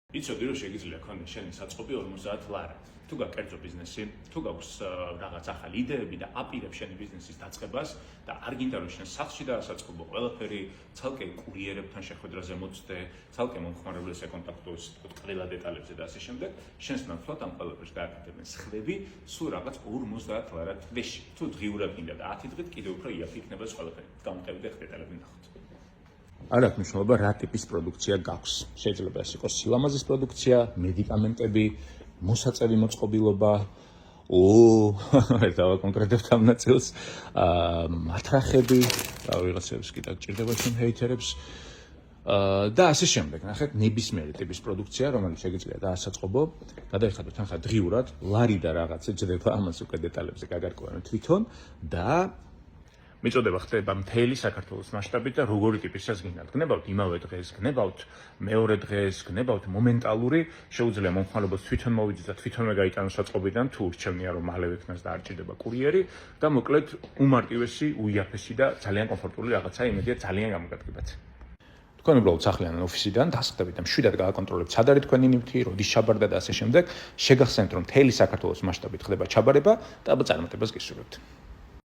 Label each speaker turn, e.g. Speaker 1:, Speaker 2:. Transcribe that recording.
Speaker 1: იცოდი რომ შეგიძლია ქონდეს შენი საწყობი 50 ლარად. თუ გაქვს კერძო ბიზნესი, თუ გაქვს რაღაც ახალი იდეები და აპირებ შენი ბიზნესის დაწყებას და არ გინდა რომ შენ სახლში დაასაწყობო ყველაფერი, ცალკე კურიერებთან შეხვედრაზე მოწდე, ცალკე მომხმარებელს ეკონტაქტოს ყველა დეტალებზე და ასე შემდეგ, შენს ნაცვლად ამ ყველაფერს გააკეთებენ სხვები, სულ რაღაც 50 ლარად თვეში. თუ დღიურად გინდა და 10 დღით კიდევ უფრო იაფი იქნება ეს ყველაფერი. გამოტევიდე დეტალები ნახოთ. არ აქვს მნიშვნელობა რა ტიპის პროდუქცია გაქვს. შეიძლება ეს იყოს სილამაზის პროდუქცია, მედიკამენტები, მოსაწევი მოწყობილობა, და კონკრეტებთ ამ ნაწილს, მათრახები, ვიღაცებს კიდევ ჭირდება შენ ჰეითერებს და ასე შემდეგ. ნახეთ, ნებისმიერი ტიპის პროდუქცია, რომელიც შეგიძლია დაასაწყობო, გადაიხადოთ ახლა დღიურად, ლარი და რაღაცა ჯდება, ამას უკვე დეტალებზე გაგარკვევენ თვითონ და მიწოდება ხდება მთელი საქართველოს მასშტაბით და როგორი ტიპისას გინდათ. გნებავთ იმავე დღეს, გნებავთ მეორე დღეს, გნებავთ მომენტალური, შეუძლია მომხმარებელს თვითონ მოვიდეს და თვითონვე გაიტანოს საწყობიდან, თუ ურჩევნია რომ მალე ვექნას და არ ჭირდება კურიერი და მოკლედ უმარტივესი, უიაფესი და ძალიან კომფორტული რაღაცა, იმედია ძალიან გამოგადგებათ. თქვენ უბრალოდ სახლიდან ოფისიდან დასხდებით და მშვიდად გააკონტროლებთ სად არის თქვენი ნივთი, როდის ჩაბარდა და ასე შემდეგ. შეგახსენებთ რომ მთელი საქართველოს მასშტაბით ხდება ჩაბარება და აბა წარმატებას გისურვებთ.